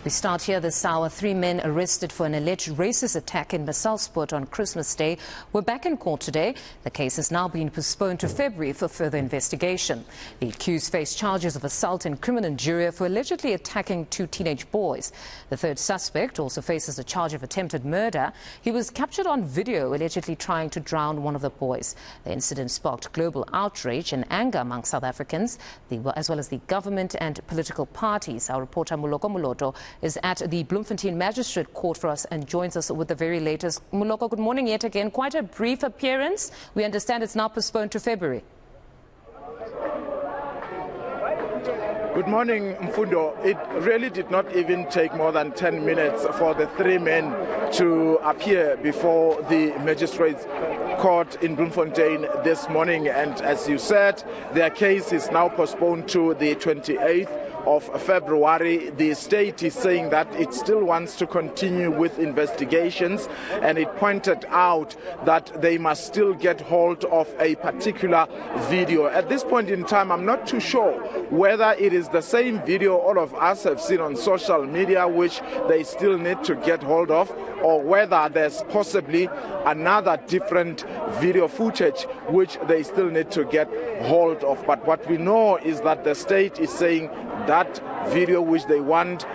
We start here this hour. 3 men arrested for an alleged racist attack in Maselspoort on Christmas Day were back in court today. The case has now been postponed to February for further investigation. The accused face charges of assault and criminal injury for allegedly attacking 2 teenage boys. The third suspect also faces a charge of attempted murder. He was captured on video allegedly trying to drown one of the boys. The incident sparked global outrage and anger among South Africans, as well as the government and political parties. Our reporter Moloko Moloto is at the Bloemfontein Magistrate Court for us and joins us with the very latest. Moloko, good morning yet again. Quite a brief appearance. We understand it's now postponed to February. Good morning, Mfundo. It really did not even take more than 10 minutes for the 3 men to appear before the Magistrates Court in Bloemfontein this morning. And as you said, their case is now postponed to the 28th of February. The state is saying that it still wants to continue with investigations, and it pointed out that they must still get hold of a particular video. At this point in time, I'm not too sure whether it is the same video all of us have seen on social media which they still need to get hold of, or whether there's possibly another different video footage which they still need to get hold of. But what we know is that the state is saying that video which they want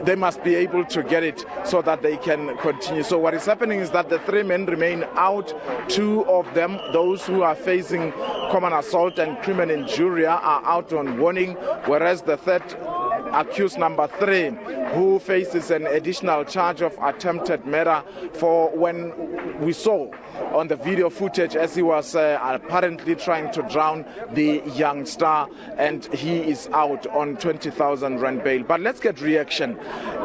they must be able to get it so that they can continue. So what is happening is that the 3 men remain out. 2 of them, those who are facing common assault and criminal injury, are out on warning, whereas the third accused, number 3, who faces an additional charge of attempted murder for when we saw on the video footage as he was apparently trying to drown the youngster, and he is out on 20,000 rand bail. But let's get reaction.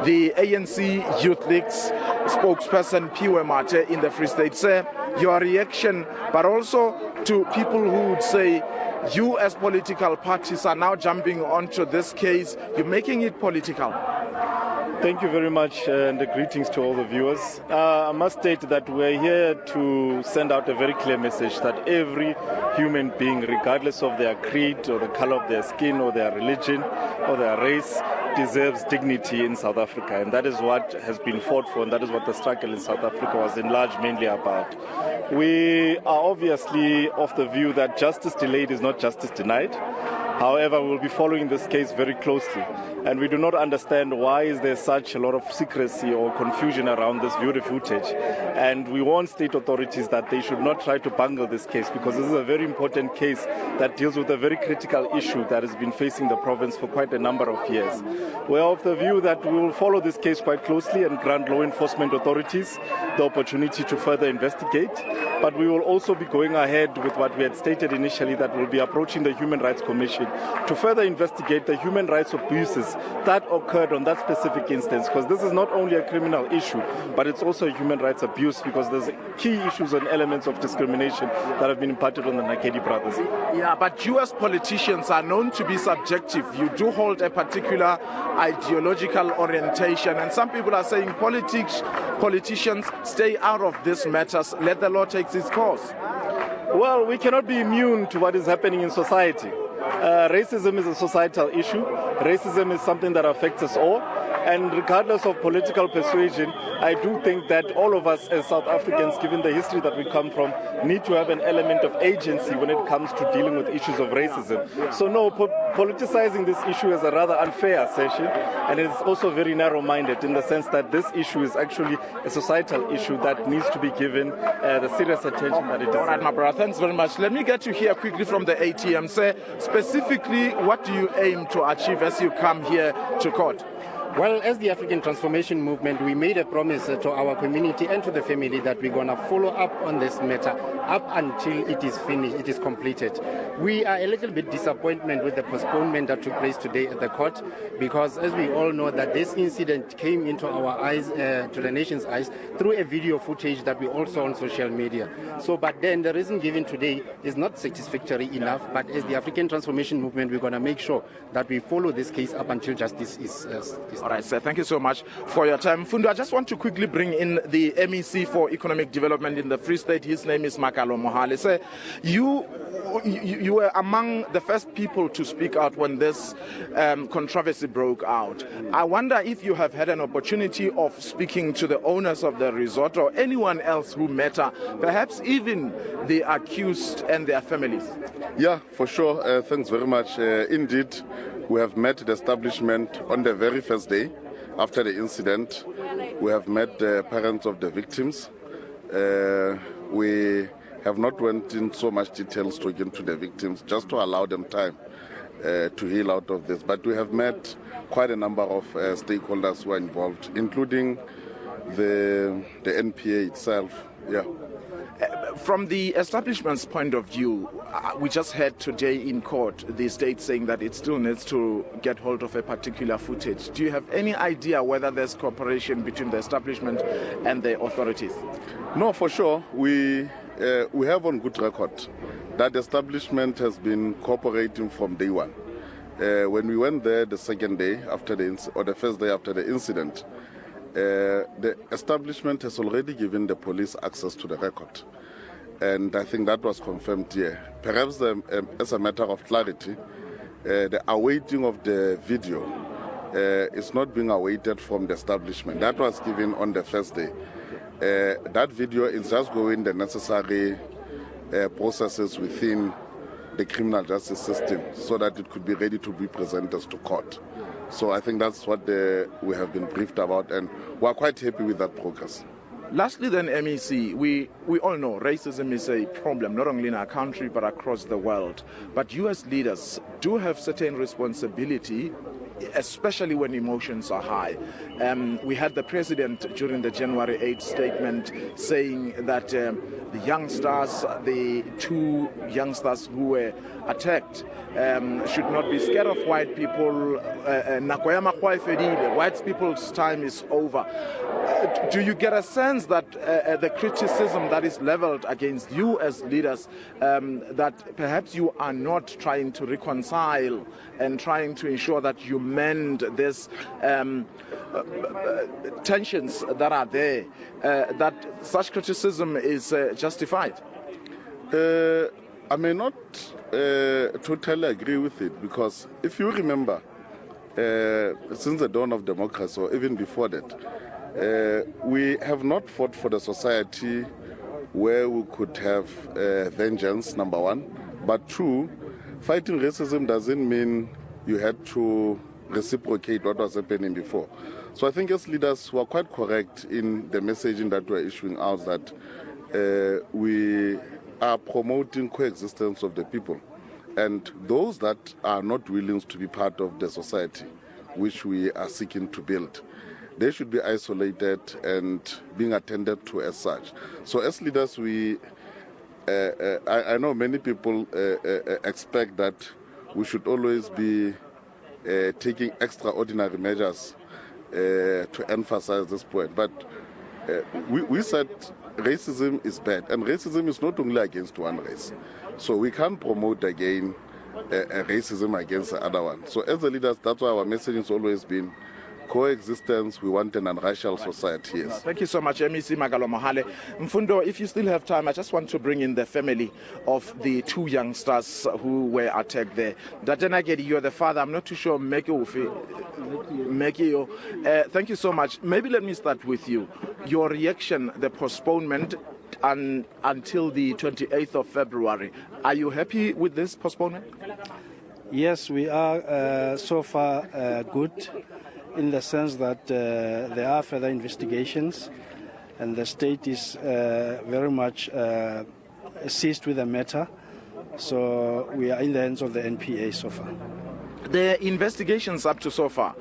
The ANC Youth League's spokesperson Piwe Mate in the Free State, sir, your reaction, but also to people who would say you as political parties are now jumping onto this case. You're making it political. Thank you very much, and greetings to all the viewers. I must state that we're here to send out a very clear message that every human being, regardless of their creed or the color of their skin or their religion or their race, deserves dignity in South Africa. And that is what has been fought for, and that is what the struggle in South Africa was in large mainly about. We are obviously of the view that justice delayed is not justice denied. However, we'll be following this case very closely, and we do not understand why is there such a lot of secrecy or confusion around this video footage. And we warn state authorities that they should not try to bungle this case, because this is a very important case that deals with a very critical issue that has been facing the province for quite a number of years. We are of the view that we will follow this case quite closely and grant law enforcement authorities the opportunity to further investigate, but we will also be going ahead with what we had stated initially, that we'll be approaching the Human Rights Commission to further investigate the human rights abuses that occurred on that specific instance, because this is not only a criminal issue, but it's also a human rights abuse, because there's key issues and elements of discrimination that have been imparted on the Nakedi brothers. Yeah, but you as politicians are known to be subjective. You do hold a particular ideological orientation, and some people are saying politicians stay out of these matters, let the law take its course. Well, we cannot be immune to what is happening in society. Racism is a societal issue. Racism is something that affects us all. And regardless of political persuasion, I do think that all of us as South Africans, given the history that we come from, need to have an element of agency when it comes to dealing with issues of racism. So no, politicizing this issue is a rather unfair assertion, and it's also very narrow-minded in the sense that this issue is actually a societal issue that needs to be given the serious attention that it deserves. All right, my brother, thanks very much. Let me get you here quickly from the ATM. Say, specifically, what do you aim to achieve as you come here to court? Well, as the African Transformation Movement, we made a promise to our community and to the family that we're going to follow up on this matter up until it is finished, it is completed. We are a little bit disappointed with the postponement that took place today at the court, because as we all know that this incident came into our eyes, to the nation's eyes, through a video footage that we all saw on social media. So, but then the reason given today is not satisfactory enough, but as the African Transformation Movement, we're going to make sure that we follow this case up until justice is All right, sir. Thank you so much for your time. Fundo, I just want to quickly bring in the MEC for Economic Development in the Free State. His name is Moloko Moloto. Sir, you were among the first people to speak out when this controversy broke out. I wonder if you have had an opportunity of speaking to the owners of the resort or anyone else who matter, perhaps even the accused and their families. Yeah, for sure. Thanks very much. Indeed, we have met the establishment on the very first day after the incident. We have met the parents of the victims. We have not went in so much details talking to the victims, just to allow them time to heal out of this. But we have met quite a number of stakeholders who are involved, including the NPA itself. Yeah. From the establishment's point of view, we just heard today in court the state saying that it still needs to get hold of a particular footage. Do you have any idea whether there's cooperation between the establishment and the authorities? No, for sure. We have on good record that the establishment has been cooperating from day one. When we went there the second day after the first day after the incident, the establishment has already given the police access to the record. And I think that was confirmed here. Perhaps as a matter of clarity, the awaiting of the video is not being awaited from the establishment. That was given on the first day. That video is just going the necessary processes within the criminal justice system so that it could be ready to be presented to court. So I think that's what we have been briefed about, and we are quite happy with that progress. Lastly then, MEC, we all know racism is a problem not only in our country but across the world. But you as leaders do have certain responsibility, especially when emotions are high. We had the president during the January 8th statement saying that the two youngsters who were attacked should not be scared of white people. White people's time is over. Do you get a sense that the criticism that is leveled against you as leaders, that perhaps you are not trying to reconcile and trying to ensure that you mend these tensions that are there, that such criticism is justified? I may not totally agree with it, because if you remember, since the dawn of democracy, or even before that, we have not fought for the society where we could have vengeance, number one. But two, fighting racism doesn't mean you had to reciprocate what was happening before. So I think as leaders who are quite correct in the messaging that we're issuing out, that we are promoting coexistence of the people. And those that are not willing to be part of the society which we are seeking to build, they should be isolated and being attended to as such. So as leaders, I know many people expect that we should always be taking extraordinary measures to emphasize this point. But we said racism is bad, and racism is not only against one race. So we can't promote again racism against the other one. So as the leaders, that's why our message has always been coexistence. We want an unracial society. Yes. Thank you so much, MEC Moloko Moloto. Mfundo, if you still have time, I just want to bring in the family of the two youngsters who were attacked there. Datenagedi, you're the father. I'm not too sure. Thank you so much. Maybe let me start with you. Your reaction, the postponement until the 28th of February. Are you happy with this postponement? Yes, we are so far good, in the sense that there are further investigations, and the state is very much seized with the matter. So we are in the hands of the NPA so far. The investigations up to so far,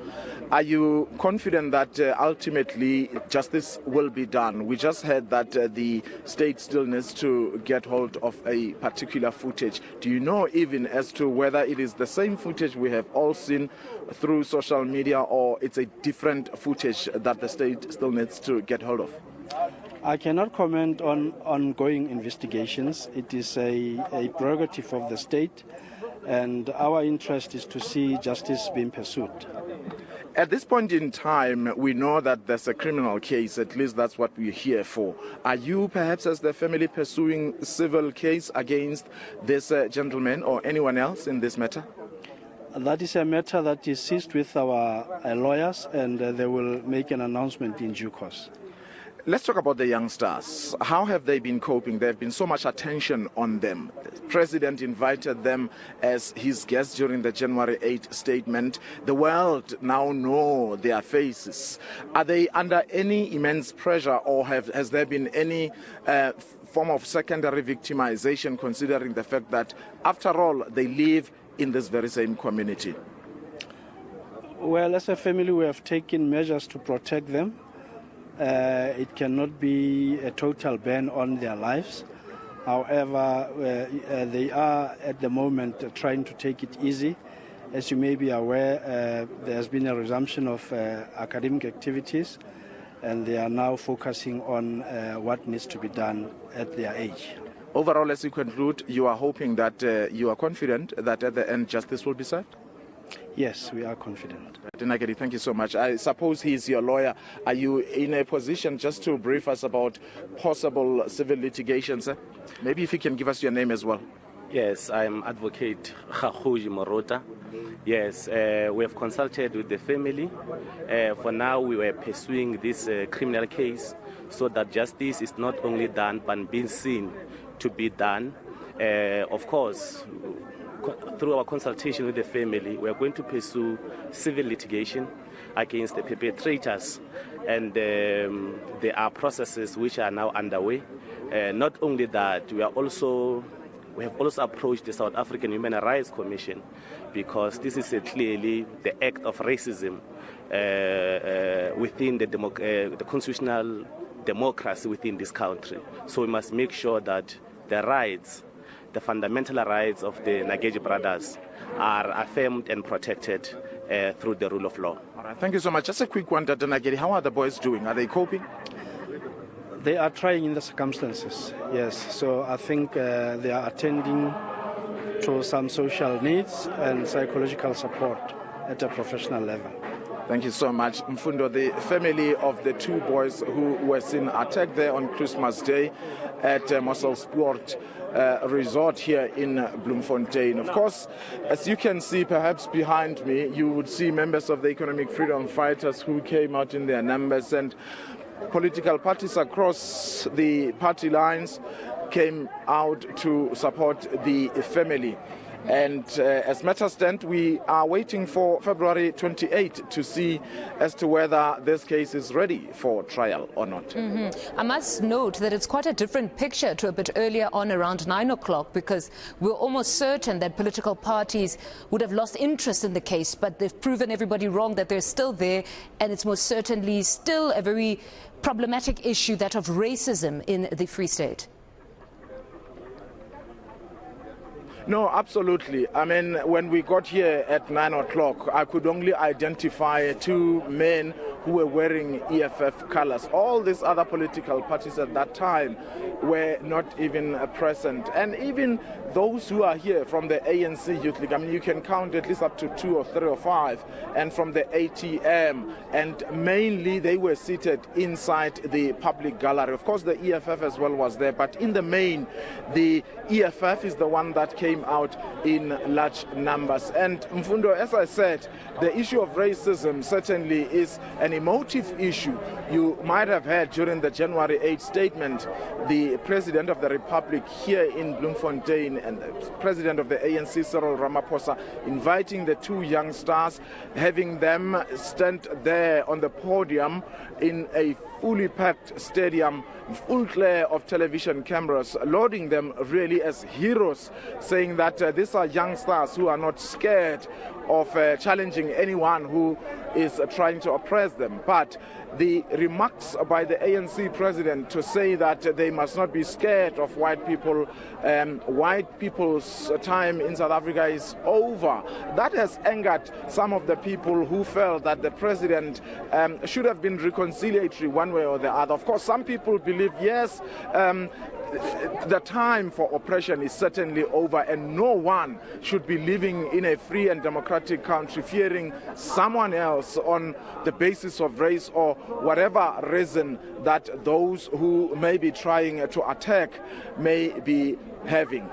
are you confident that ultimately justice will be done? We just heard that the state still needs to get hold of a particular footage. Do you know even as to whether it is the same footage we have all seen through social media, or it's a different footage that the state still needs to get hold of? I cannot comment on ongoing investigations. It is a prerogative of the state, and our interest is to see justice being pursued. At this point in time, we know that there's a criminal case, at least that's what we're here for. Are you perhaps as the family pursuing civil case against this gentleman or anyone else in this matter? That is a matter that is seized with our lawyers, and they will make an announcement in due course. Let's talk about the youngsters. How have they been coping? There have been so much attention on them. The president invited them as his guests during the January 8 statement. The world now know their faces. Are they under any immense pressure, or has there been any form of secondary victimization, considering the fact that, after all, they live in this very same community? Well, as a family, we have taken measures to protect them. It cannot be a total ban on their lives. However, they are at the moment trying to take it easy. As you may be aware, there has been a resumption of academic activities, and they are now focusing on what needs to be done at their age. Overall, as you conclude, you are hoping that you are confident that at the end justice will be served? Yes, we are confident. Denagedi, thank you so much. I suppose he's your lawyer. Are you in a position just to brief us about possible civil litigation, sir? Maybe if you can give us your name as well. Yes, I'm Advocate Moloko Moloto. Yes, we have consulted with the family. For now, we were pursuing this criminal case so that justice is not only done but being seen to be done. Of course, through our consultation with the family, we are going to pursue civil litigation against the perpetrators, and there are processes which are now underway. Not only that, we have also approached the South African Human Rights Commission, because this is clearly the act of racism within the constitutional democracy within this country. So we must make sure that the fundamental rights of the Nageji brothers are affirmed and protected through the rule of law. All right, thank you so much. Just a quick one, Dr. Nagedi. How are the boys doing? Are they coping? They are trying in the circumstances, yes. So I think they are attending to some social needs and psychological support at a professional level. Thank you so much, Mfundo. The family of the two boys who were seen attacked there on Christmas Day at Maselspoort resort here in Bloemfontein. Of course, as you can see perhaps behind me, you would see members of the economic freedom fighters who came out in their numbers, and political parties across the party lines came out to support the family. And as matters stand, we are waiting for February 28 to see as to whether this case is ready for trial or not. I must note that it's quite a different picture to a bit earlier on, around 9 o'clock, because we're almost certain that political parties would have lost interest in the case, but they've proven everybody wrong, that they're still there, and it's most certainly still a very problematic issue, that of racism in the Free State. No, absolutely. I mean, when we got here at 9 o'clock, I could only identify two men who were wearing EFF colors. All these other political parties at that time were not even present. And even those who are here from the ANC Youth League, I mean, you can count at least up to 2 or 3 or 5, and from the ATM, and mainly they were seated inside the public gallery. Of course, the EFF as well was there, but in the main, the EFF is the one that came out in large numbers. And Mfundo, as I said, the issue of racism certainly is an emotive issue. You might have heard during the January 8 statement, the President of the Republic here in Bloemfontein and the President of the ANC, Cyril Ramaphosa, inviting the two young stars, having them stand there on the podium in a fully packed stadium, full glare of television cameras, lauding them really as heroes, saying that these are young stars who are not scared of challenging anyone who is trying to oppress them. But the remarks by the ANC president to say that they must not be scared of white people, white people's time in South Africa is over, that has angered some of the people who felt that the president should have been reconciliatory one way or the other. Of course, some people believe, yes, the time for oppression is certainly over, and no one should be living in a free and democratic country fearing someone else on the basis of race or whatever reason that those who may be trying to attack may be having.